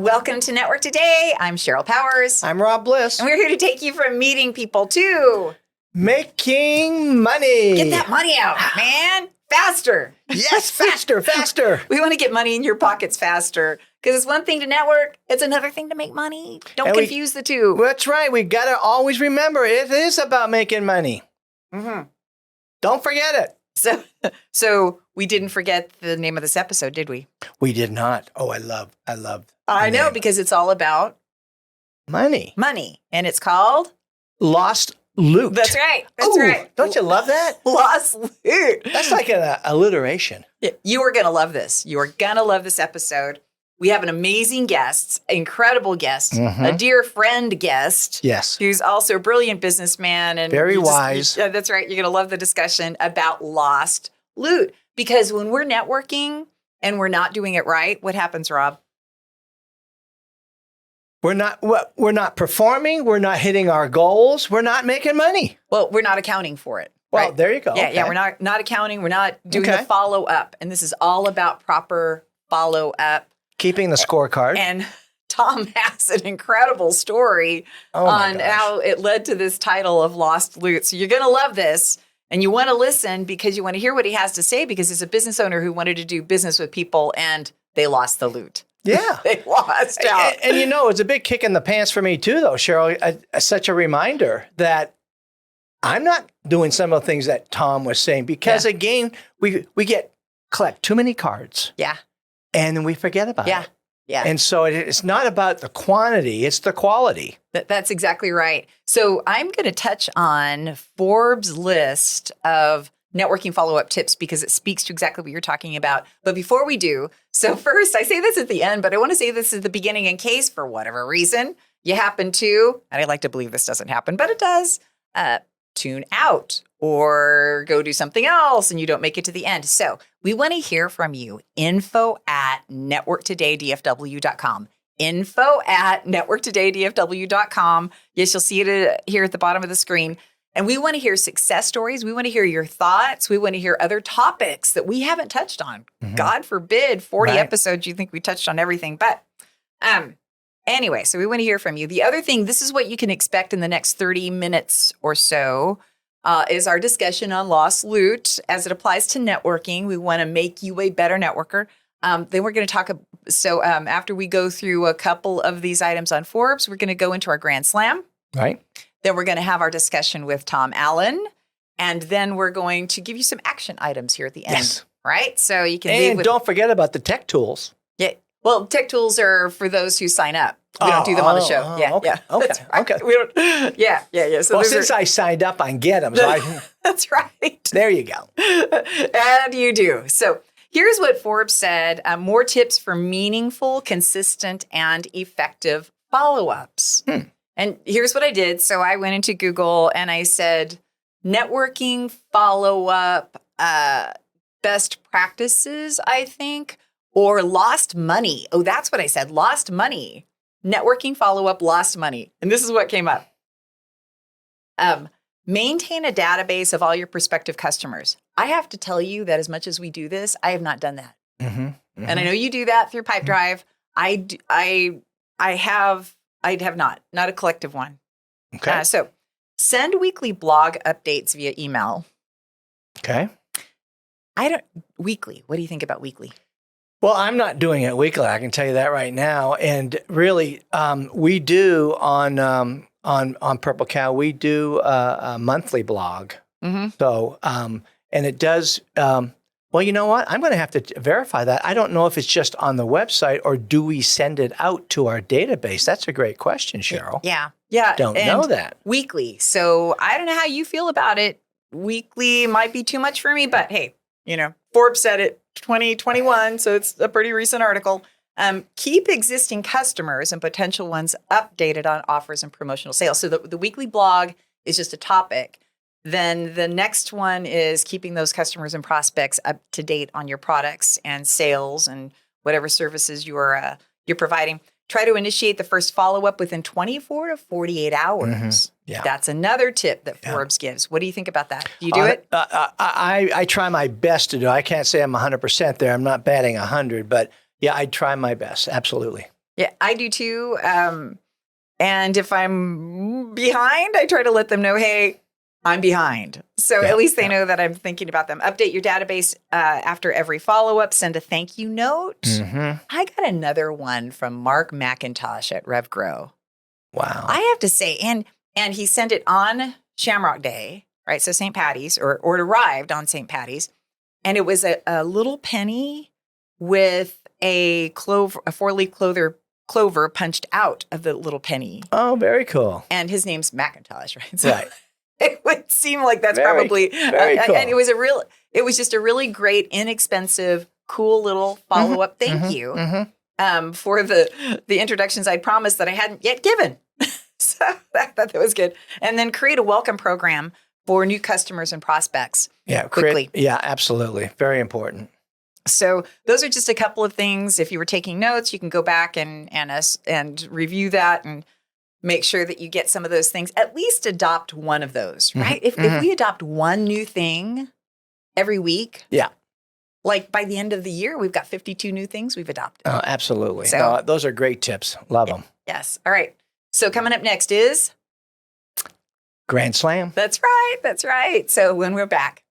Welcome to Network Today. I'm Sheryl Powers. I'm Rob Bliss. And we're here to take you from meeting people to making money. Get that money out, man. Faster. Yes, faster, faster. We want to get money in your pockets faster because it's one thing to network. It's another thing to make money. Don't confuse the two. That's right. We got to always remember it is about making money. Mm-hmm. Don't forget it. So we didn't forget the name of this episode, did we? We did not. Oh, I love. I know, because it's all about money. And it's called Lost Loot. That's right. That's right. Don't you love that? Lost Loot. That's like an alliteration. You are going to love this. You are going to love this episode. We have an amazing guest, incredible guest, a dear friend guest. Yes. Who's also a brilliant businessman. And very wise. That's right. You're going to love the discussion about lost loot. Because when we're networking and we're not doing it right, what happens, Rob? We're not performing. We're not hitting our goals. We're not making money. Well, we're not accounting for it. Well, right? there you go. Yeah, okay. yeah. We're not accounting. We're not doing the follow up. And this is all about proper follow up. Keeping the scorecard. And Tom has an incredible story on how it led to this title of Lost Loot. So you're going to love this. And you want to listen because you want to hear what he has to say, because he's a business owner who wanted to do business with people and they lost the loot. Yeah. They lost out. And you know, it's a big kick in the pants for me too, though, Sheryl. Such a reminder that I'm not doing some of the things that Tom was saying because, again, we collect too many cards. Yeah. And then we forget about it. Yeah. And so it's not about the quantity, it's the quality. That's exactly right. So I'm going to touch on Forbes' list of networking follow-up tips because it speaks to exactly what you're talking about. But before we do, so first, I say this at the end, but I want to say this at the beginning in case, for whatever reason, you happen to, and I like to believe this doesn't happen, but it does, tune out or go do something else and you don't make it to the end. So we want to hear from you. info@networktodaydfw.com. info@networktodaydfw.com. Yes, you'll see it here at the bottom of the screen. And we want to hear success stories. We want to hear your thoughts. We want to hear other topics that we haven't touched on. God forbid, 40 episodes, you think we touched on everything. But anyway, so we want to hear from you. The other thing, this is what you can expect in the next 30 minutes or so, is our discussion on lost loot as it applies to networking. We want to make you a better networker. Then we're going to talk. So after we go through a couple of these items on Forbes, we're going to go into our Grand Slam. Right. Then we're going to have our discussion with Tom Allen. And then we're going to give you some action items here at the end. Yes. Right? So you can leave with, don't forget about the tech tools. Yeah. Well, tech tools are for those who sign up. We don't do them on the show. Okay. Okay. We don't, yeah. So since I signed up on Get 'em, so that's right. There you go. And you do. So here's what Forbes said. More tips for meaningful, consistent, and effective follow-ups. And here's what I did. So I went into Google and I said, networking follow-up best practices, I think, or lost money. Oh, that's what I said. Lost money. Networking follow-up, lost money. And this is what came up. Maintain a database of all your prospective customers. I have to tell you that as much as we do this, I have not done that. And I know you do that through Pipedrive. I have not a collective one. Okay. So send weekly blog updates via email. Okay. Weekly. What do you think about weekly? Well, I'm not doing it weekly. I can tell you that right now. And really, we do on Purple Cow, we do a monthly blog. So, and it does. Well, you know what? I'm going to have to verify that. I don't know if it's just on the website or do we send it out to our database? That's a great question, Sheryl. Yeah. Don't know that. Weekly. So I don't know how you feel about it. Weekly might be too much for me, but hey, Forbes said it 2021, so it's a pretty recent article. Keep existing customers and potential ones updated on offers and promotional sales. So the weekly blog is just a topic. Then the next one is keeping those customers and prospects up to date on your products and sales and whatever services you're providing. Try to initiate the first follow-up within 24 to 48 hours. Yeah. That's another tip that Forbes gives. What do you think about that? Do you do it? I try my best to do it. I can't say I'm 100% there. I'm not batting 100, but yeah, I try my best. Absolutely. Yeah, I do too. And if I'm behind, I try to let them know, hey, I'm behind. So at least they know that I'm thinking about them. Update your database after every follow-up. Send a thank you note. Mm-hmm. I got another one from Mark McIntosh at RevGrow. Wow. I have to say, and he sent it on Shamrock Day, right? So St. Patty's, or it arrived on St. Patty's. And it was a little penny with a four-leaf clover punched out of the little penny. Oh, very cool. And his name's McIntosh, right? So Right. it would seem like that's Very, probably very cool. And it was just a really great, inexpensive, cool little follow-up thank you for the introductions I'd promised that I hadn't yet given. So I thought that was good. And then create a welcome program for new customers and prospects. Yeah, quickly. Yeah, absolutely. Very important. So those are just a couple of things. If you were taking notes, you can go back and review that and make sure that you get some of those things. At least adopt one of those, right? If we adopt one new thing every week, like by the end of the year, we've got 52 new things we've adopted. Oh, absolutely. So those are great tips. Love them. Yes. All right. So coming up next is Grand Slam. That's right. That's right. So when we're back.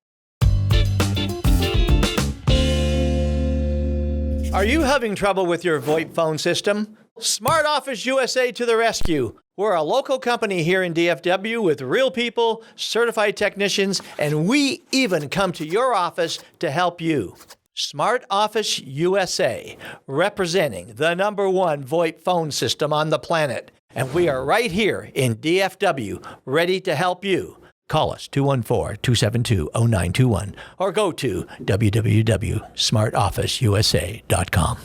Are you having trouble with your VoIP phone system? Smart Office USA to the rescue. We're a local company here in DFW with real people, certified technicians, and we even come to your office to help you. Smart Office USA, representing the #1 VoIP phone system on the planet. And we are right here in DFW, ready to help you. Call us 214-272-0921 or go to www.smartofficeusa.com.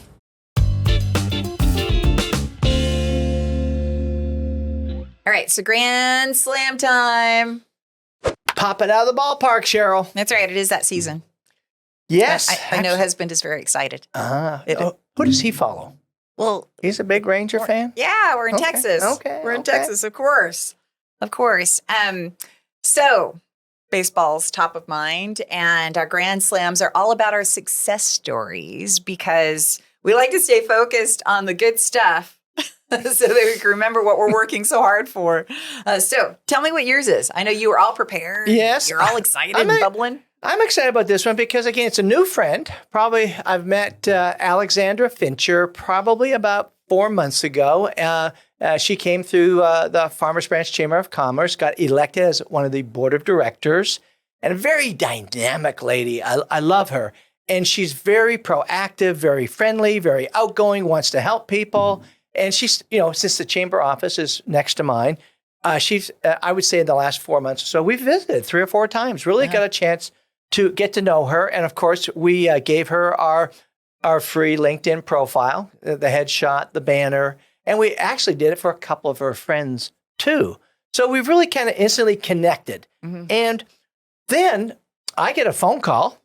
All right, so Grand Slam time. Pop it out of the ballpark, Sheryl. That's right. It is that season. Yes. I know husband is very excited. Who does he follow? Well, he's a big Ranger fan? Yeah, we're in Texas. We're in Texas, of course. Of course. So baseball's top of mind, and our Grand Slams are all about our success stories because we like to stay focused on the good stuff so that we can remember what we're working so hard for. So tell me what yours is. I know you were all prepared. Yes. You're all excited and bubbling. I'm excited about this one because, again, it's a new friend. Probably I've met Alexandra Fincher probably about 4 months ago. She came through the Farmers Branch Chamber of Commerce, got elected as one of the board of directors, and a very dynamic lady. I love her. And she's very proactive, very friendly, very outgoing, wants to help people. And she's, since the chamber office is next to mine, she's, I would say in the last 4 months or so, we've visited 3 or 4 times, really got a chance to get to know her. And of course, we gave her our free LinkedIn profile, the headshot, the banner, and we actually did it for a couple of her friends too. So we've really kind of instantly connected. And then I get a phone call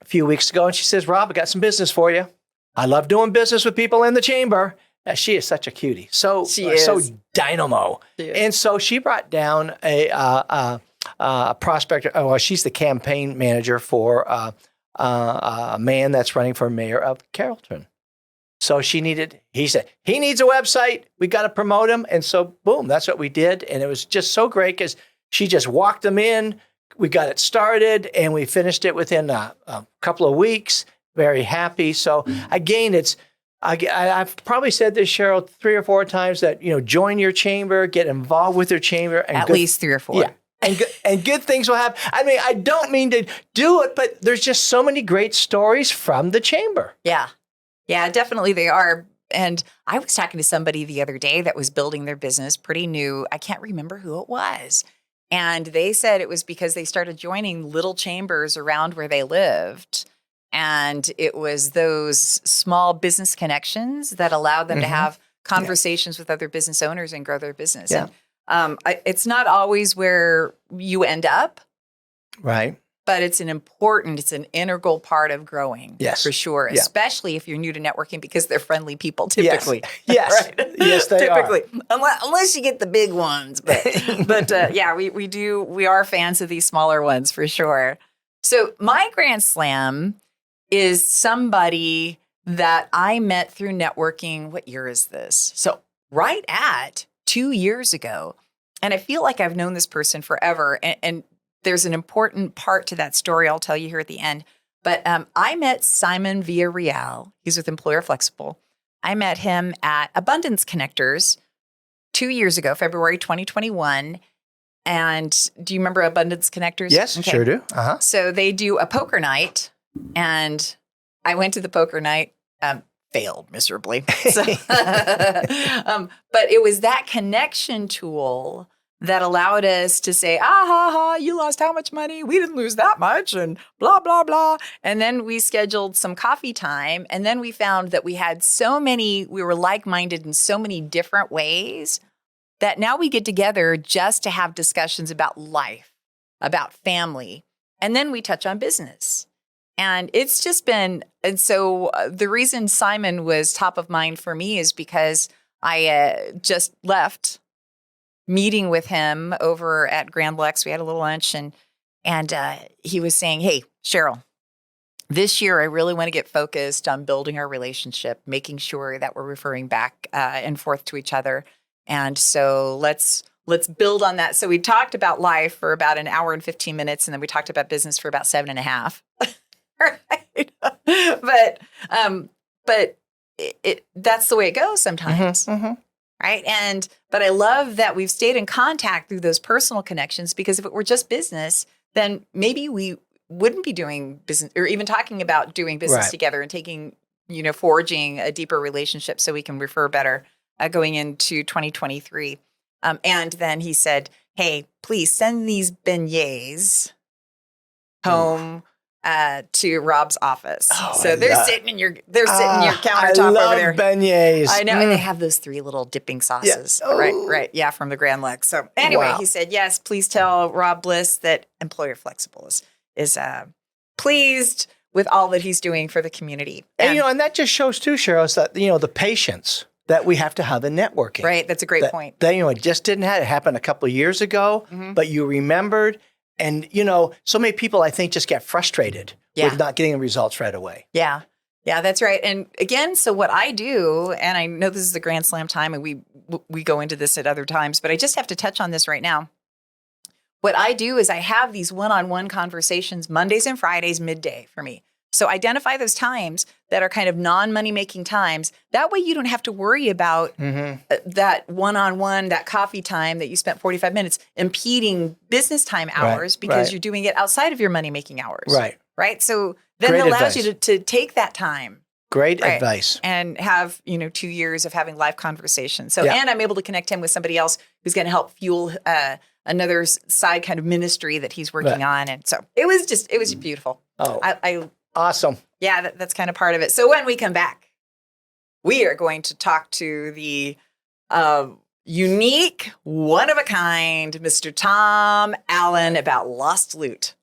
a few weeks ago, and she says, Rob, I got some business for you. I love doing business with people in the chamber. She is such a cutie. So dynamo. And so she brought down a prospector. Well, she's the campaign manager for a man that's running for mayor of Carrollton. So he said, he needs a website. We got to promote him. And so, boom, that's what we did. And it was just so great because she just walked them in. We got it started and we finished it within a couple of weeks. Very happy. So again, I've probably said this, Sheryl, 3 or 4 times that, join your chamber, get involved with your chamber. And At least 3 or 4. Yeah. And good things will happen. I mean, I don't mean to do it, but there's just so many great stories from the chamber. Yeah. Yeah, definitely they are. And I was talking to somebody the other day that was building their business, pretty new. I can't remember who it was. And they said it was because they started joining little chambers around where they lived. And it was those small business connections that allowed them to have conversations with other business owners and grow their business. Yeah. And it's not always where you end up. Right. But it's an integral part of growing. Yes. For sure. Yeah. Especially if you're new to networking because they're friendly people typically. Yes. Right? Yes, they typically. are. Unless you get the big ones. But yeah, we are fans of these smaller ones for sure. So my Grand Slam is somebody that I met through networking. What year is this? So right at 2 years ago. And I feel like I've known this person forever. And there's an important part to that story I'll tell you here at the end. But I met Simon Villarreal. He's with Employer Flexible. I met him at Abundance Connectors 2 years ago, February 2021. And do you remember Abundance Connectors? Yes, Okay. sure do. Uh-huh. So they do a poker night. And I went to the poker night, failed miserably. So, but it was that connection tool that allowed us to say, ha, ha, you lost how much money? We didn't lose that much, and blah, blah, blah. And then we scheduled some coffee time. And then we found that we were like-minded in so many different ways that now we get together just to have discussions about life, about family. And then we touch on business. And it's just been, and so the reason Simon was top of mind for me is because I just left meeting with him over at Grand Lex. We had a little lunch and he was saying, hey, Sheryl, this year I really want to get focused on building our relationship, making sure that we're referring back and forth to each other. And so let's build on that. So we talked about life for about an hour and 15 minutes, and then we talked about business for about 7.5. Right. But that's the way it goes sometimes. Mm-hmm, mm-hmm. Right. But I love that we've stayed in contact through those personal connections, because if it were just business, then maybe we wouldn't be doing business or even talking about doing business together and taking, forging a deeper relationship so we can refer better going into 2023. And then he said, hey, please send these beignets home to Rob's office. So they're sitting in your countertop over there. Beignets. I know. And they have those 3 little dipping sauces. Yeah. Right. Yeah. From the Grand Lex. So anyway, He said, yes, please tell Rob Bliss that Employer Flexible is pleased with all that he's doing for the community. And that just shows too, Sheryl, is that, the patience that we have to have in networking. Right. That's a great point. That, it just didn't happen. It happened a couple of years ago, but you remembered. And, so many people, I think, just get frustrated with not getting the results right away. Yeah. Yeah, that's right. And again, so what I do, and I know this is the Grand Slam time, and we go into this at other times, but I just have to touch on this right now. What I do is I have these one-on-one conversations Mondays and Fridays midday for me. So identify those times that are kind of non-money-making times. That way you don't have to worry about that one-on-one, that coffee time that you spent 45 minutes impeding business time hours because you're doing it outside of your money-making hours. Right? So then it allows you to take that time. Great advice. And have, 2 years of having live conversations. So, and I'm able to connect him with somebody else who's going to help fuel another side kind of ministry that he's working on. And so it was beautiful. I awesome. Yeah, that's kind of part of it. So when we come back, we are going to talk to the unique, one-of-a-kind Mr. Tom Allen about lost loot.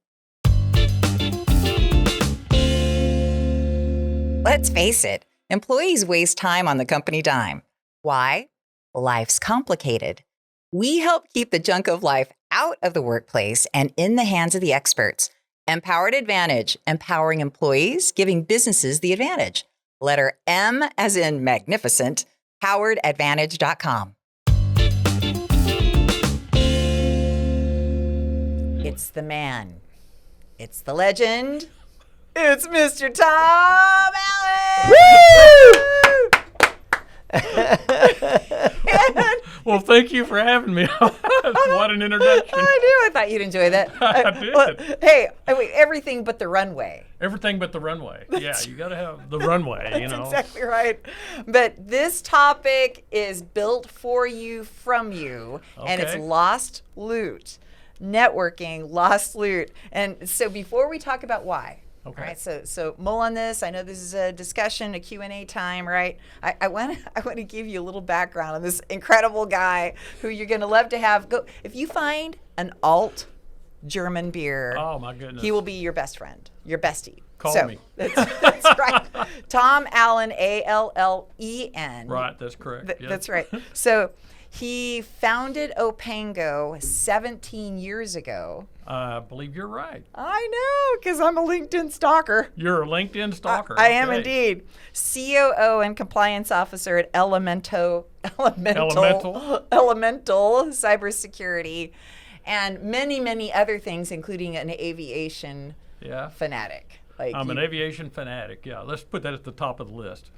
Let's face it, employees waste time on the company dime. Why? Life's complicated. We help keep the junk of life out of the workplace and in the hands of the experts. Empowered Advantage, empowering employees, giving businesses the advantage. Letter M as in magnificent, poweredadvantage.com. It's the man. It's the legend. It's Mr. Tom Allen! Well, thank you for having me. What an introduction. I do. I thought you'd enjoy that. I did. Well, hey, everything but the runway. Everything but the runway. Yeah, you got to have the runway, That's exactly right. But this topic is built for you, from you, and it's lost loot. Networking, lost loot. And so before we talk about why, right? So mull on this. I know this is a discussion, a Q&A time, right? I want to give you a little background on this incredible guy who you're going to love to have. Go if you find an alt German beer. Oh my goodness. He will be your best friend, your bestie. Call me. That's right. Tom Allen, Allen. Right, that's correct. Yep. That's right. So He founded Opango 17 years ago. I believe you're right. I know, because I'm a LinkedIn stalker. You're a LinkedIn stalker. I am Okay. indeed. COO and compliance officer at Elemental Cybersecurity, and many, many other things, including an aviation Yeah. fanatic. Like I'm an aviation fanatic. Yeah, let's put that at the top of the list.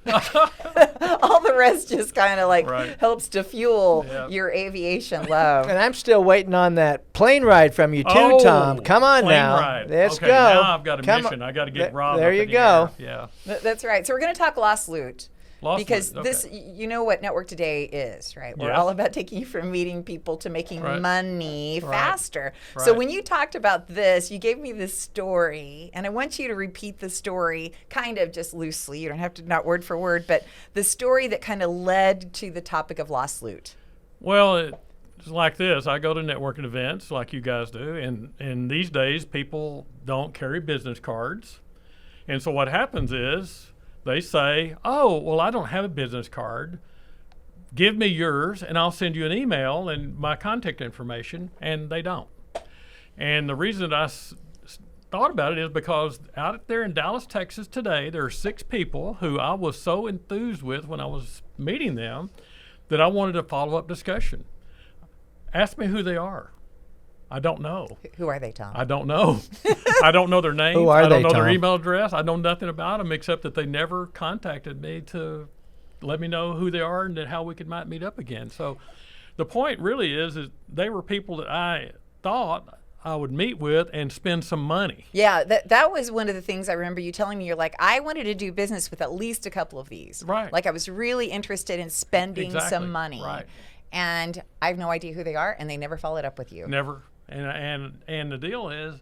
all the rest just kind of like Right. helps to fuel Yeah. your aviation love. And I'm still waiting on that plane ride from you too, Oh, Tom. Come on plane now. ride. Let's Okay, go. now I've got a Come mission. on. I got to get Rob There up you in the go. air. Yeah. That's right. So we're going to talk lost loot. Lost Because loot, this, okay. you know what Network Today is, right? We're Yes. all about taking you from meeting people to making Right. money Right. faster. So Right. when you talked about this, you gave me this story, and I want you to repeat the story kind of just loosely. You don't have to, not word for word, but the story that kind of led to the topic of lost loot. Well, it's like this. I go to networking events like you guys do, and these days people don't carry business cards. And so what happens is they say, oh, well, I don't have a business card. Give me yours, and I'll send you an email and my contact information, and they don't. And the reason I thought about it is because out there in Dallas, Texas today, there are 6 people who I was so enthused with when I was meeting them that I wanted a follow-up discussion. Ask me who they are. I don't know. Who are they, Tom? I don't know. I don't know their names. Who are I don't they, know their Tom? email address. I know nothing about them except that they never contacted me to let me know who they are and then how we might meet up again. So the point really is they were people that I thought I would meet with and spend some money. Yeah, that was one of the things I remember you telling me. You're like, I wanted to do business with at least a couple of these. Right. Like I was really interested in spending Exactly. some money. Right. And I have no idea who they are, and they never followed up with you. Never. And the deal is,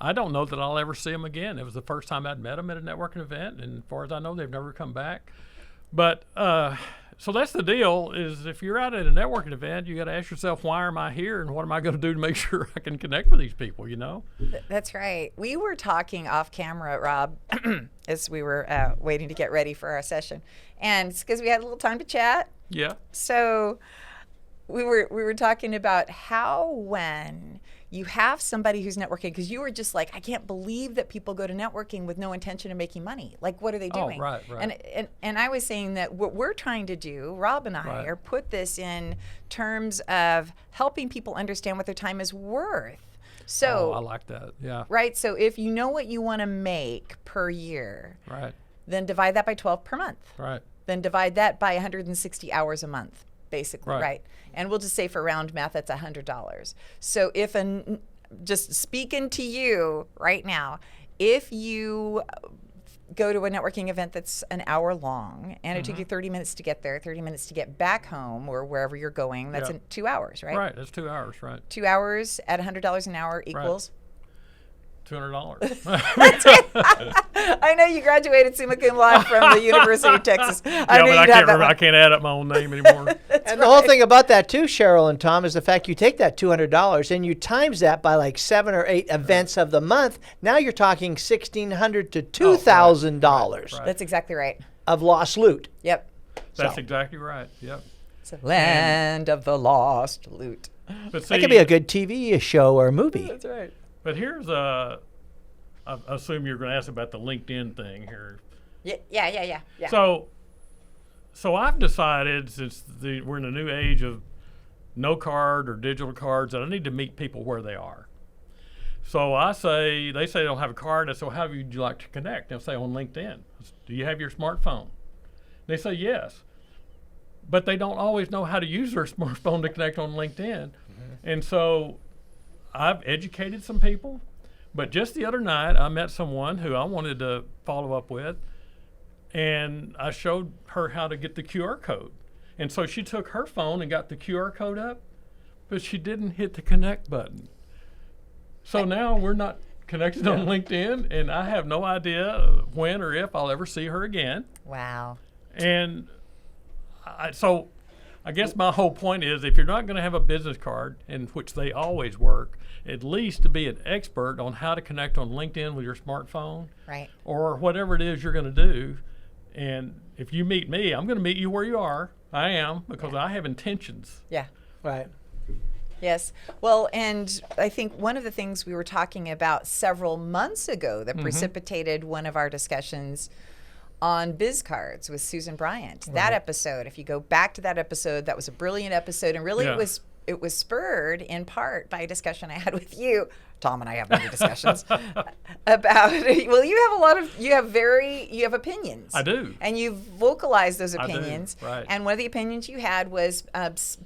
I don't know that I'll ever see them again. It was the first time I'd met them at a networking event, and as far as I know, they've never come back. But so that's the deal. Is if you're out at a networking event, you got to ask yourself, why am I here, and what am I going to do to make sure I can connect with these people? You know. That's right. We were talking off camera, Rob, as we were waiting to get ready for our session, and it's because we had a little time to chat. Yeah. So we were talking about how when you have somebody who's networking, because you were just like, I can't believe that people go to networking with no intention of making money. Like, what are they doing? right. And I was saying that what we're trying to do, Rob and I, Right. are put this in terms of helping people understand what their time is worth. So, Oh, I like that. Yeah. right? So if you know what you want to make per year, Right. then divide that by 12 per month. Right. Then divide that by 160 hours a month, basically, Right. right? And we'll just say for round math, that's $100. So if just speaking to you right now, if you go to a networking event that's an hour long and it took you 30 minutes to get there, 30 minutes to get back home or wherever you're going, that's Yeah. in 2 hours, right? Right. That's 2 hours. Right. 2 hours at $100 an hour equals. $200. I know you graduated summa cum laude from the University of Texas. Yeah, I knew but you'd I have can't that remember. I one. can't add up my own name anymore. And the whole thing about that too, Cheryl and Tom, is the fact you take that $200 and you times that by like 7 or 8 events of the month. Now you're talking $1,600 to $2,000 Right. That's exactly right. of lost loot. Yep. That's So. exactly right. Yep. It's a land of the lost loot. But see, That could be a good TV show or movie. That's right. But here's I assume you're going to ask about the LinkedIn thing here. Yeah. So I've decided, since we're in a new age of no card or digital cards, that I need to meet people where they are. So they say they don't have a card. I say, well, how would you like to connect? They'll say on LinkedIn. Do you have your smartphone? They say yes. But they don't always know how to use their smartphone to connect on LinkedIn. And so I've educated some people. But just the other night, I met someone who I wanted to follow up with, and I showed her how to get the QR code. And so she took her phone and got the QR code up, but she didn't hit the connect button. So now we're not connected on LinkedIn, and I have no idea when or if I'll ever see her again. Wow. And so I guess my whole point is, if you're not going to have a business card, in which they always work, at least to be an expert on how to connect on LinkedIn with your smartphone, Right. or whatever it is you're going to do. And if you meet me, I'm going to meet you where you are, I am, because I have intentions. Yeah. Right. Yes. Well, and I think one of the things we were talking about several months ago that precipitated one of our discussions on biz cards with Susan Bryant. That episode, if you go back to that episode, that was a brilliant episode, and really it was spurred in part by a discussion I had with you. Tom and I have many discussions about, well, you have opinions. I do. And you've vocalized those opinions. I do, right. And one of the opinions you had was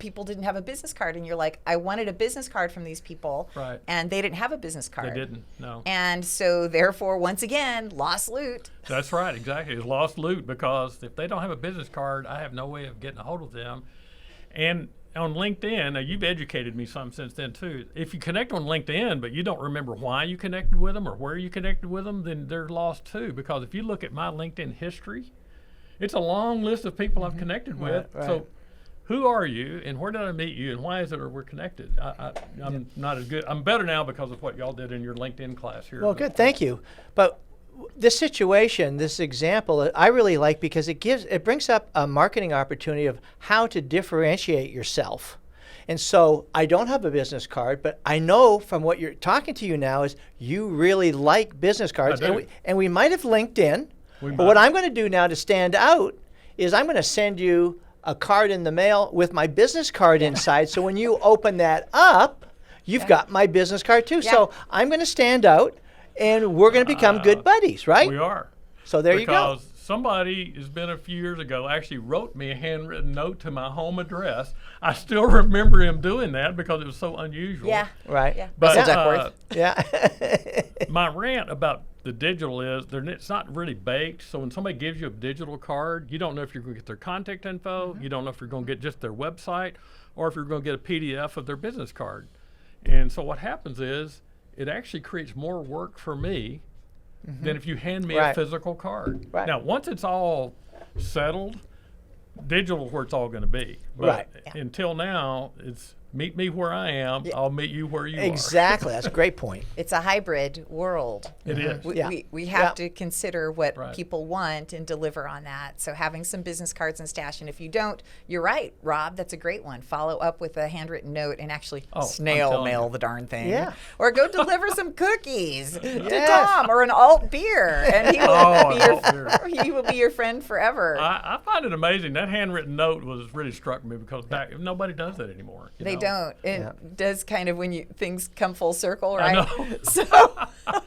people didn't have a business card. And you're like, I wanted a business card from these people. Right. And they didn't have a business card. They didn't, no. And so therefore, once again, lost loot. That's right, exactly. It's lost loot, because if they don't have a business card, I have no way of getting a hold of them. And on LinkedIn, now you've educated me some since then too. If you connect on LinkedIn, but you don't remember why you connected with them or where you connected with them, then they're lost too. Because if you look at my LinkedIn history, it's a long list of people I've connected with. Right. So who are you, and where did I meet you, and why is it that we're connected? I'm not as good. I'm better now because of what y'all did in your LinkedIn class here. Well, good. Thank you. But this situation, this example, I really like because it brings up a marketing opportunity of how to differentiate yourself. And so I don't have a business card, but I know from what you're talking to you now is you really like business cards. I do. And we might have linked in. But what I'm going to do now to stand out is I'm going to send you a card in the mail with my business card inside. So when you open that up, you've got my business card too. Yeah. So I'm going to stand out. And we're going to become good buddies, right? We are. So there you go. Because somebody, it's been a few years ago, actually wrote me a handwritten note to my home address. I still remember him doing that because it was so unusual. Yeah. Right. Yeah. But Russell Duckworth. Yeah. my rant about the digital is it's not really baked. So when somebody gives you a digital card, you don't know if you're going to get their contact info. You don't know if you're going to get just their website or if you're going to get a PDF of their business card. And so what happens is, it actually creates more work for me than if you hand me a physical card. Right. Now, once it's all settled, digital is where it's all going to be. But until now, it's meet me where I am. I'll meet you where you are. Exactly. That's a great point. It's a hybrid world. It is. We have to consider what people want and deliver on that. So having some business cards and stash, and if you don't, you're right, Rob, that's a great one. Follow up with a handwritten note and actually snail mail the darn thing. Yeah. Or go deliver some cookies to Tom or an alt beer, and he will be your friend forever. I find it amazing. That handwritten note really struck me because nobody does that anymore. They don't. It does kind of when things come full circle, right? I know. So,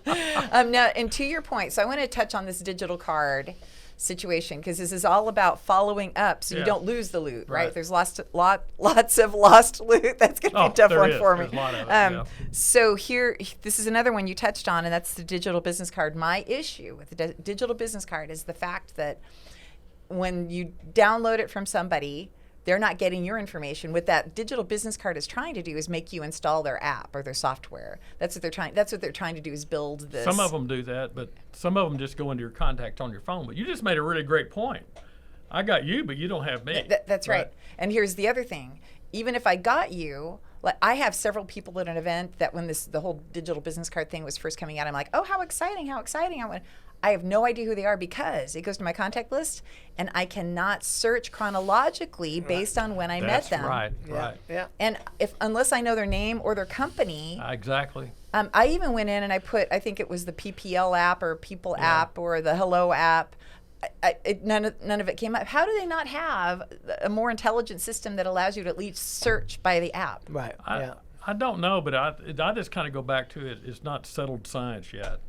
now, and to your point, so I want to touch on this digital card situation because this is all about following up so you don't lose the loot, right? There's lots of lost loot. That's going to be a tough one for me. There's a lot of it, So here, this is another one you touched on, and that's the digital business card. My issue with the digital business card is the fact that when you download it from somebody, they're not getting your information. What that digital business card is trying to do is make you install their app or their software. That's what they're trying to do is build this. Some of them do that, but some of them just go into your contacts on your phone. But you just made a really great point. I got you, but you don't have me. That's right. And here's the other thing. Even if I got you, like I have several people at an event that when the whole digital business card thing was first coming out, I'm like, oh, how exciting. I have no idea who they are because it goes to my contact list and I cannot search chronologically based on when I met them. Right. Yeah. And unless I know their name or their company. Exactly. I even went in and I think it was the PPL app or People app or the Hello app. None of it came up. How do they not have a more intelligent system that allows you to at least search by the app? Right. I don't know, but I just kind of go back to it. It's not settled science yet.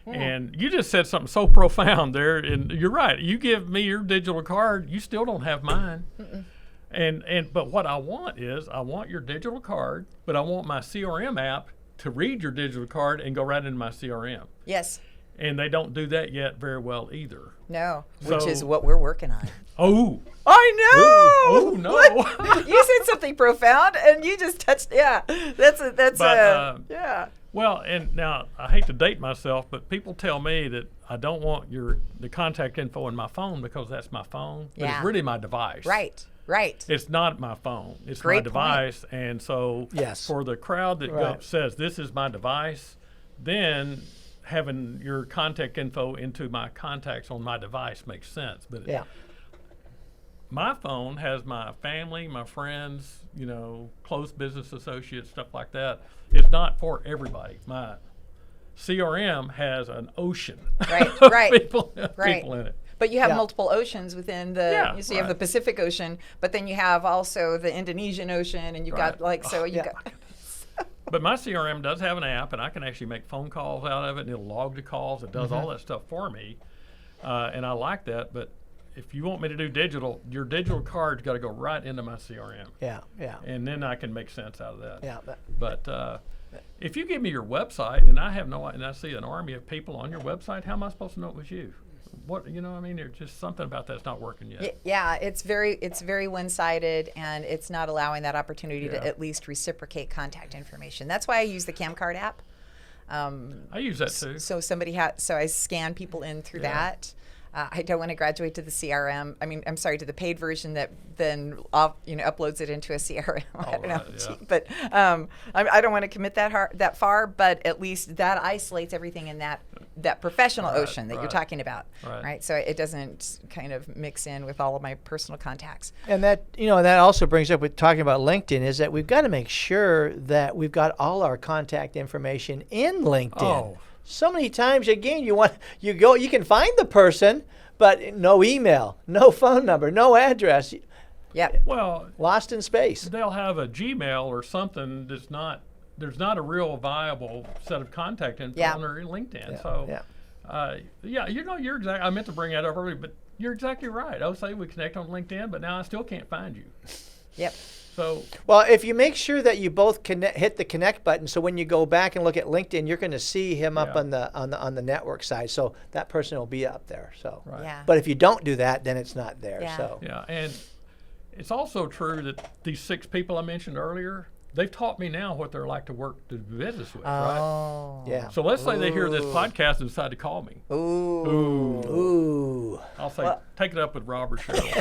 And you just said something so profound there, and you're right. You give me your digital card, you still don't have mine. But what I want your digital card, but I want my CRM app to read your digital card and go right into my CRM. Yes. And they don't do that yet very well either. No, which is what we're working on. Oh. I know. Oh no. You said something profound, and you just touched. Yeah, yeah. Well, and now I hate to date myself, but people tell me that I don't want the contact info in my phone because that's my phone, but it's really my device. Right. It's not my phone. It's Great my device, and so for the crowd that says this is my device, then having your contact info into my contacts on my device makes sense. But my phone has my family, my friends, close business associates, stuff like that. It's not for everybody. My CRM has an ocean Right, of right, people right. in it. But you have Yeah. multiple oceans within the. So you have the right. Pacific Ocean, but then you have also the Indonesian Ocean, and you've got Right. you got. But my CRM does have an app, and I can actually make phone calls out of it, and it'll log the calls. It does all that stuff for me, and I like that. But if you want me to do digital, your digital card's got to go right into my CRM. Yeah, yeah. And then I can make sense out of that. Yeah. But if you give me your website, and I see an army of people on your website, how am I supposed to know it was you? What there's just something about that's not working yet. Yeah, it's very one-sided, and it's not allowing that opportunity Yeah. to at least reciprocate contact information. That's why I use the CamCard app. I use that too. So I scan people in through that. I don't want to graduate to the CRM. To the paid version that then uploads it into a CRM. I don't know, right, yeah. but I don't want to commit that far. But at least that isolates everything in that professional ocean that you're right. talking about, Right. So it doesn't kind of mix in with all of my personal contacts. And that also brings up with talking about LinkedIn is that we've got to make sure that we've got all our contact information in LinkedIn. Oh. So many times, again, you can find the person, but no email, no phone number, no address, Yep. Well, lost in space. they'll have a Gmail or something there's not a real viable set of contact info Yeah. on their LinkedIn. Yeah, So, yeah. you're exactly. I meant to bring that up earlier, but you're exactly right. I'll say we connect on LinkedIn, but now I still can't find you. Yep. So, Well, if you make sure that you both hit the connect button, so when you go back and look at LinkedIn, you're going to see him up Yeah. on the network side. So that person will be up there. So, right. Yeah. but if you don't do that, then it's not there. Yeah. So, Yeah, and it's also true that these 6 people I mentioned earlier, they've taught me now what they're like to work to do business with, right? Oh. yeah. So let's say they hear this podcast and decide to call me. Ooh. Ooh. I'll say, take it up with Rob or Sheryl.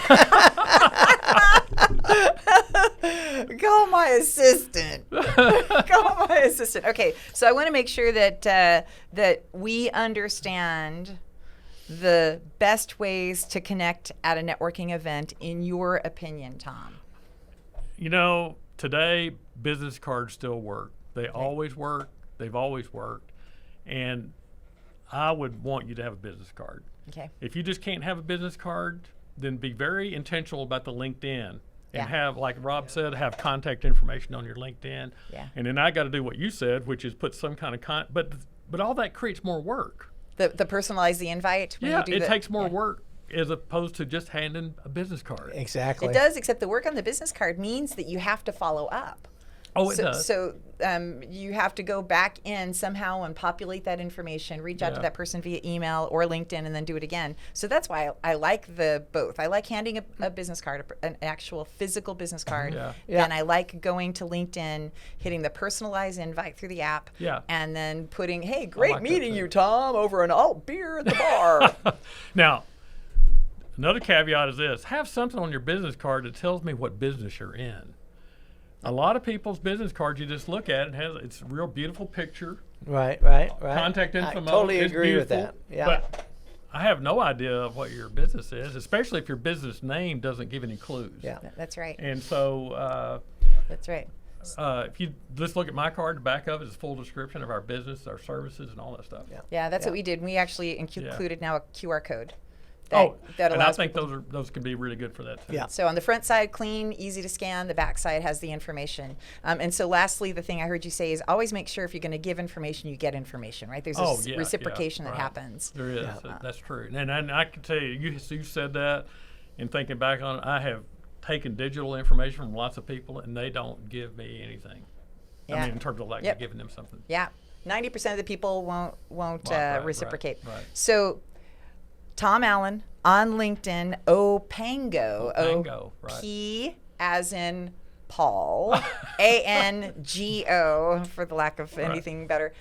Call my assistant. Call my assistant. Okay, so I want to make sure that that we understand the best ways to connect at a networking event, in your opinion, Tom. Today, business cards still work. They always work. They've always worked. And I would want you to have a business card. Okay. If you just can't have a business card, then be very intentional about the LinkedIn. And Yeah. have, like Rob said, have contact information on your LinkedIn. Yeah. And then I got to do what you said, which is put some kind of but all that creates more work. The personalize the invite. When Yeah, you do it takes more yeah. work as opposed to just handing a business card. Exactly. It does, except the work on the business card means that you have to follow up. Oh, it does. So you have to go back in somehow and populate that information, reach out to Yeah. that person via email or LinkedIn, and then do it again. So that's why I like both. I like handing a business card, an actual physical business card. Yeah. Yeah. And I like going to LinkedIn, hitting the personalized invite through the app, Yeah. and then putting, hey, great like that meeting too. you, Tom, over an alt beer in the bar. Now, another caveat is this: have something on your business card that tells me what business you're in. A lot of people's business cards, you just look at it, it's a real beautiful picture. Right. Contact info. I totally is agree with beautiful, that. Yeah. But I have no idea of what your business is, especially if your business name doesn't give any clues. Yeah. That's right. And so That's right. if you just look at my card, the back of it is a full description of our business, our services, and all that stuff. Yeah. Yeah, that's Yeah. what we did. We actually included now a QR code. That, Oh, that and I allows think people those can be really good for that too. Yeah. So on the front side, clean, easy to scan. The back side has the information. And so lastly, the thing I heard you say is always make sure if you're going to give information, you get information, right? There's this reciprocation that right. happens. There is. Yeah. That's true. And I can tell you, you said that, and thinking back on it, I have taken digital information from lots of people, and they don't give me anything. Yeah. I mean, in terms of like Yep. giving them something. Yeah, 90% of the people won't Right, reciprocate. right. So Tom Allen on LinkedIn, Opango. Opango, right. P as in Paul, ANGO for the lack of anything better.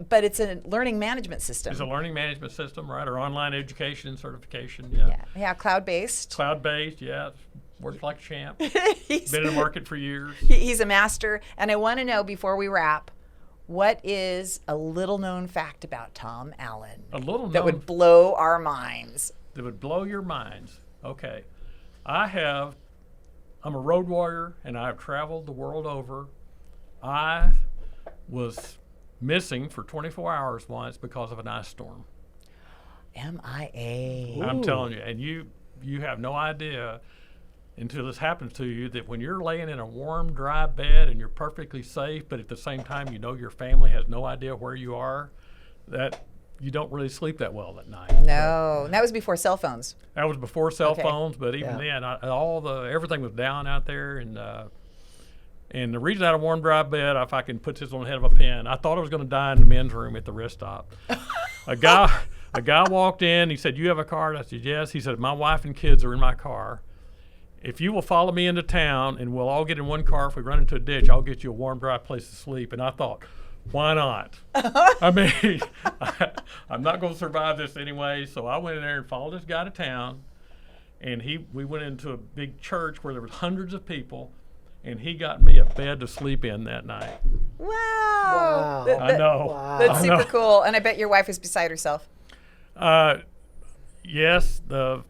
But it's a learning management system. It's a learning management system, right? Or online education certification. Yeah. Yeah, cloud-based. Cloud-based, yeah. Works like a champ. He's, Been in the market for years. he's a master. And I want to know, before we wrap, what is a little-known fact about Tom Allen A little that known would blow our minds? that would blow your minds. Okay. I'm a road warrior, and I have traveled the world over. I was missing for 24 hours once because of an ice storm. MIA. I'm telling you, and you have no idea until this happens to you that when you're laying in a warm, dry bed and you're perfectly safe, but at the same time you know your family has no idea where you are, that you don't really sleep that well that night. No, that was before cell phones. That was before cell Okay. phones, but even then, everything was down out there, and the reason I had a warm, dry bed, if I can put this on the head of a pin, I thought I was going to die in the men's room at the rest stop. A guy walked in. He said, "You have a car?" I said, "Yes." He said, "My wife and kids are in my car. If you will follow me into town, and we'll all get in one car. If we run into a ditch, I'll get you a warm, dry place to sleep." And I thought, why not? I mean, I'm not going to survive this anyway. So I went in there and followed this guy to town. And we went into a big church where there was hundreds of people. And he got me a bed to sleep in that night. Wow. I know. Wow. That's I super know. cool. And I bet your wife was beside herself. Yes, the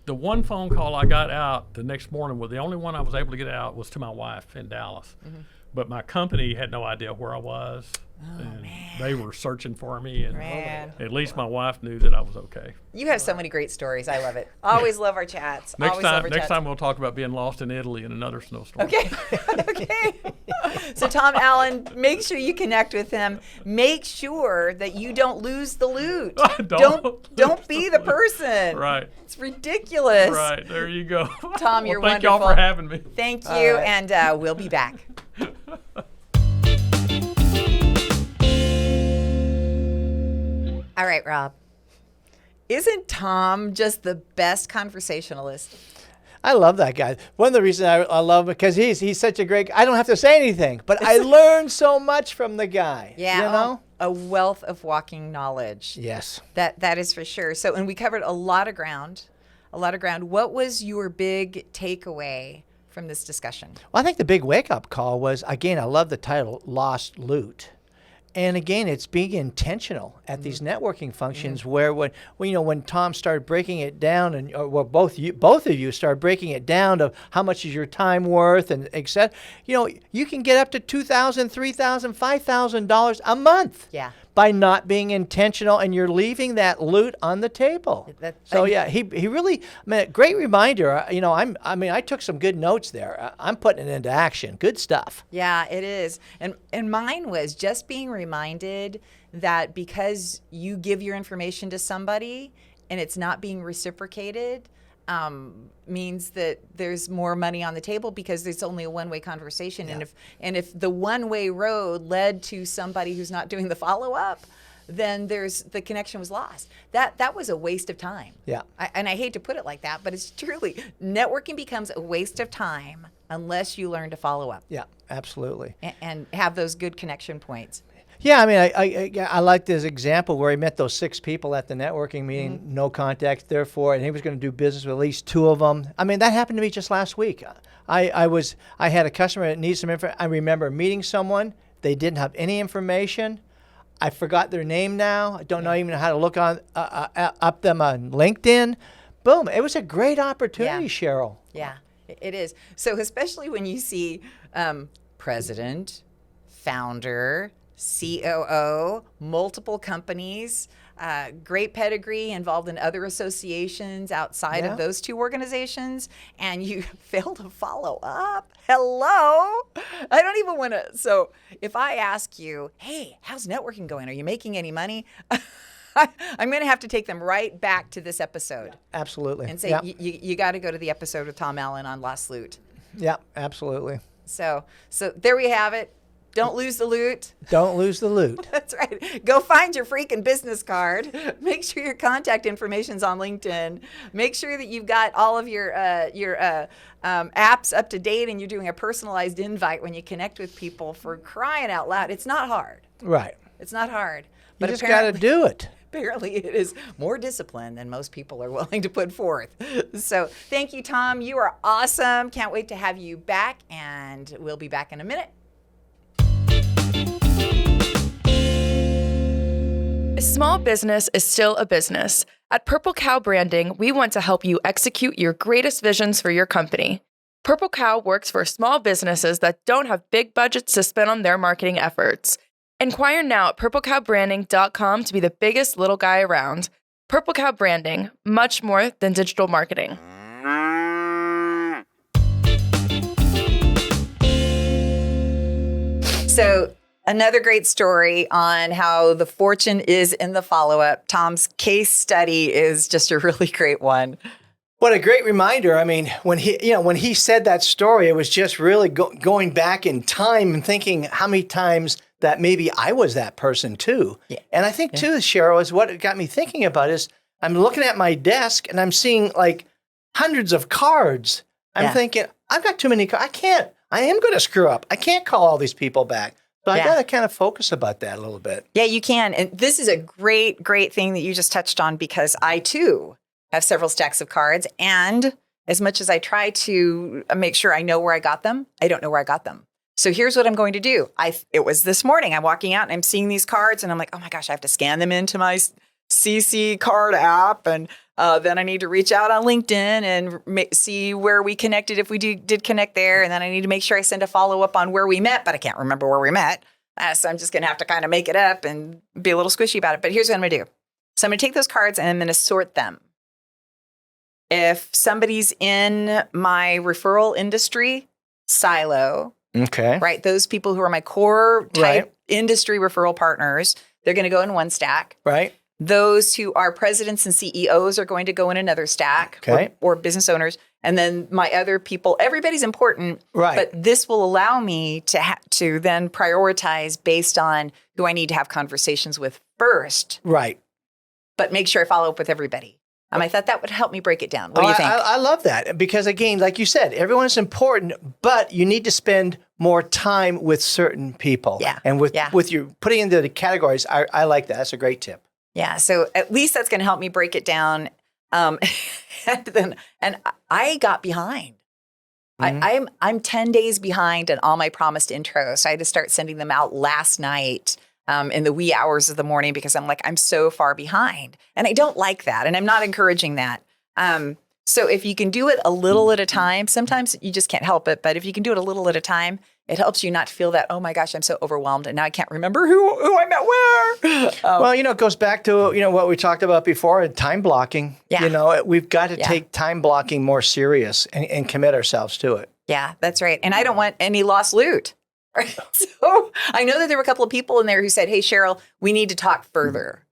one phone call I got out the next morning, the only one I was able to get out was to my wife in Dallas. Mm-hmm. But my company had no idea where I was. And they were searching for me, and Man. at least my wife knew that I was okay. You have so many great stories. I love it. Always love our chats. Always love our Next chats. time we'll talk about being lost in Italy in another snowstorm. Okay. Okay. So Tom Allen, make sure you connect with him. Make sure that you don't lose the loot. Don't be the person. Right. It's ridiculous. Right. There you go. Tom, you're thank y'all wonderful. for having me. Thank you, right. and we'll be back. All right, Rob. Isn't Tom just the best conversationalist? I love that guy. One of the reasons I love him because he's such a great. I don't have to say anything, but I learn so much from the guy. Yeah, you know. a wealth of walking knowledge. Yes. That is for sure. So, and we covered a lot of ground. What was your big takeaway from this discussion? Well, I think the big wake-up call was, again, I love the title, Lost Loot. And again, it's being intentional at these networking functions where when Tom started breaking it down, both of you started breaking it down to how much is your time worth and et cetera, you can get up to $2,000, $3,000, $5,000 a month. Yeah. By not being intentional, and you're leaving that loot on the table. He really, great reminder. I took some good notes there. I'm putting it into action. Good stuff. Yeah, it is. And mine was just being reminded that because you give your information to somebody and it's not being reciprocated, means that there's more money on the table because there's only a one-way conversation. Yeah. And if the one-way road led to somebody who's not doing the follow-up, then the connection was lost. That was a waste of time. Yeah. And I hate to put it like that, but it's truly, networking becomes a waste of time unless you learn to follow up Yeah, absolutely. and have those good connection points. Yeah, I like this example where he met those 6 people at the networking meeting, no contact, therefore, and he was going to do business with at least 2 of them. That happened to me just last week. I had a customer that needs some info. I remember meeting someone. They didn't have any information. I forgot their name now. I don't know even how to look on up them on LinkedIn. Boom! It was a great opportunity, Sheryl. Yeah, it is. So especially when you see president, founder, COO, multiple companies, great pedigree, involved in other associations outside of those 2 organizations, and you fail to follow up. Hello? I don't even want to. So if I ask you, hey, how's networking going? Are you making any money? I'm going to have to take them right back to this episode. Absolutely. And say, you got to go to the episode with Tom Allen on Lost Loot. Yeah, absolutely. So there we have it. Don't lose the loot. Don't lose the loot. That's right. Go find your freaking business card. Make sure your contact information's on LinkedIn. Make sure that you've got all of your apps up to date and you're doing a personalized invite when you connect with people. For crying out loud, it's not hard. Right. It's not hard. You just got to do it. Apparently, it is more discipline than most people are willing to put forth. So thank you, Tom. You are awesome. Can't wait to have you back, and we'll be back in a minute. A small business is still a business, At Purple Cow Branding, we want to help you execute your greatest visions for your company. Purple Cow works for small businesses that don't have big budgets to spend on their marketing efforts. Inquire now at purplecowbranding.com to be the biggest little guy around. Purple Cow Branding, much more than digital marketing. So another great story on how the fortune is in the follow-up. Tom's case study is just a really great one. What a great reminder. I mean, when he said that story, it was just really going back in time and thinking how many times that maybe I was that person too. Yeah. And I think too, Sheryl, is what it got me thinking about is I'm looking at my desk and I'm seeing like hundreds of cards. I'm thinking, I've got too many cards. I am going to screw up. I can't call all these people back. So I got to kind of focus about that a little bit. Yeah, you can. And this is a great, great thing that you just touched on, because I too have several stacks of cards. And as much as I try to make sure I know where I got them, I don't know where I got them. So here's what I'm going to do. It was this morning. I'm walking out and I'm seeing these cards and I'm like, oh my gosh, I have to scan them into my CC card app. And then I need to reach out on LinkedIn and see where we connected, if we did connect there. And then I need to make sure I send a follow-up on where we met, but I can't remember where we met. So I'm just going to have to kind of make it up and be a little squishy about it. But here's what I'm going to do. So I'm going to take those cards and I'm going to sort them. If somebody's in my referral industry silo, okay, right? Those people who are my core type industry referral partners, they're going to go in one stack. Right. Those who are presidents and CEOs are going to go in another stack, or business owners. And then my other people, everybody's important, but this will allow me to then prioritize based on who I need to have conversations with first. Right. But make sure I follow up with everybody. I thought that would help me break it down. What do you think? I love that, because again, like you said, everyone is important, but you need to spend more time with certain people. Yeah. And with you putting into the categories, I like that. That's a great tip. Yeah. So at least that's going to help me break it down. And I got behind. Mm-hmm. I'm 10 days behind on all my promised intros. So I had to start sending them out last night. In the wee hours of the morning, because I'm so far behind, and I don't like that. And I'm not encouraging that. So if you can do it a little at a time, sometimes you just can't help it. But if you can do it a little at a time, it helps you not to feel that, oh my gosh, I'm so overwhelmed. And now I can't remember who I met where. Well, it goes back to, what we talked about before, time blocking. Yeah. We've got to take time blocking more serious and commit ourselves to it. Yeah, that's right. And I don't want any lost loot. Right. So I know that there were a couple of people in there who said, hey, Sheryl, we need to talk further.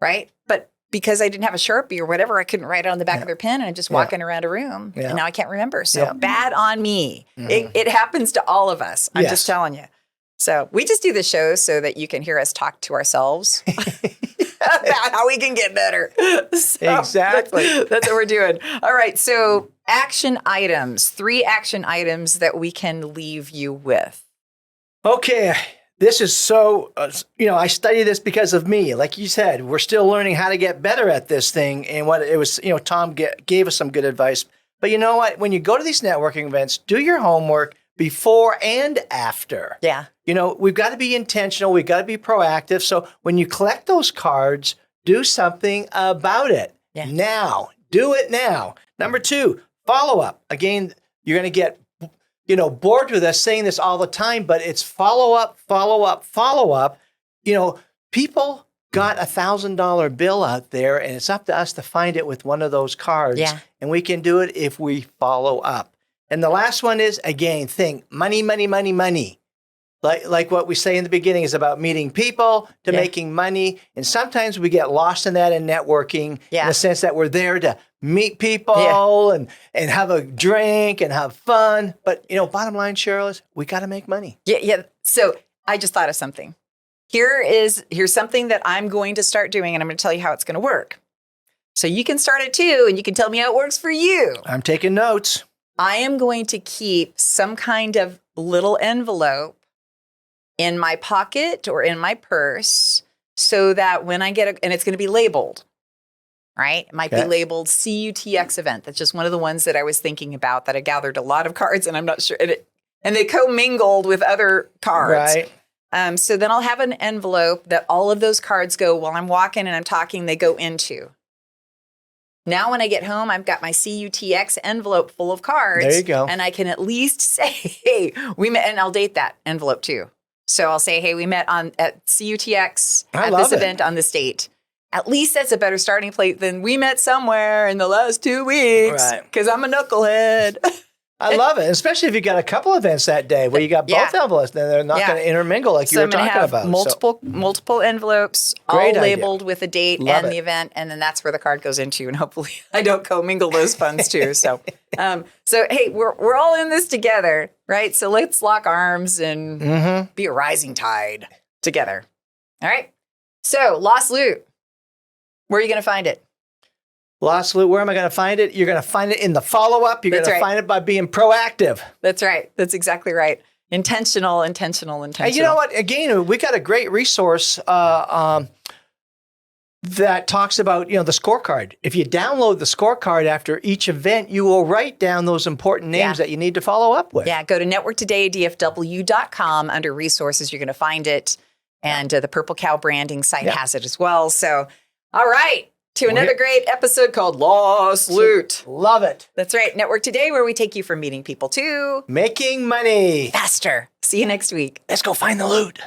Right. But because I didn't have a Sharpie or whatever, I couldn't write it on the back of their pen, and I'm just walking around a room. Yeah. And now I can't remember. So bad on me. Mm-hmm. It happens to all of us. I'm just telling you. So we just do the show so that you can hear us talk to ourselves about how we can get better. So exactly. That's what we're doing. All right. So action items, 3 action items that we can leave you with. Okay, this is so, I study this because of me. Like you said, we're still learning how to get better at this thing. And what it was, Tom gave us some good advice. But you know what? When you go to these networking events, do your homework before and after. Yeah. We've got to be intentional. We've got to be proactive. So when you collect those cards, do something about it now. Do it now. Number 2, follow up. Again, you're going to get bored with us saying this all the time, but it's follow up, follow up, follow up. People got $1,000 bill out there, and it's up to us to find it with one of those cards. Yeah. And we can do it if we follow up. And the last one is, again, think money, money, money, money. Like what we say in the beginning is about meeting people to making money. And sometimes we get lost in that in networking in the sense that we're there to meet people and have a drink and have fun. But, bottom line, Sheryl, is we got to make money. Yeah. So I just thought of something. Here's something that I'm going to start doing, and I'm going to tell you how it's going to work. So you can start it too, and you can tell me how it works for you. I'm taking notes. I am going to keep some kind of little envelope in my pocket or in my purse, so that when I get and it's going to be labeled, right? It might be labeled CUTX event. That's just one of the ones that I was thinking about, that I gathered a lot of cards, and I'm not sure. And they commingled with other cards. Right. So then I'll have an envelope that all of those cards go, while I'm walking and I'm talking, they go into. Now when I get home, I've got my CUTX envelope full of cards. There you go. And I can at least say, hey, we met, and I'll date that envelope too. So I'll say, hey, we met at CUTX at this event on this date. At least that's a better starting place than we met somewhere in the last 2 weeks. Right. Because I'm a knucklehead. I love it, especially if you got a couple events that day where you got both envelopes, then they're not going to intermingle like you were talking have about. Multiple envelopes, Great all idea. labeled with the date Love and the event, and then that's where the card goes into. And hopefully, I don't commingle those funds too. So, hey, we're all in this together, right? So let's lock arms and be a rising tide together. All right. So lost loot. Where are you going to find it? Lost loot, where am I going to find it? You're going to find it in the follow-up. You're going to find it by being proactive. That's right. That's exactly right. Intentional. And you know what? Again, we got a great resource that talks about, the scorecard. If you download the scorecard after each event, you will write down those important names that you need to follow up with. Yeah, go to networktodaydfw.com. Under resources, you're going to find it. And the Purple Cow branding site has it as well. So, all right. To another great episode called Lost Loot. Love it. That's right. Network Today, where we take you from meeting people to making money faster. See you next week. Let's go find the loot.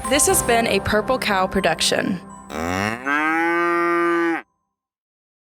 This has been a Purple Cow production.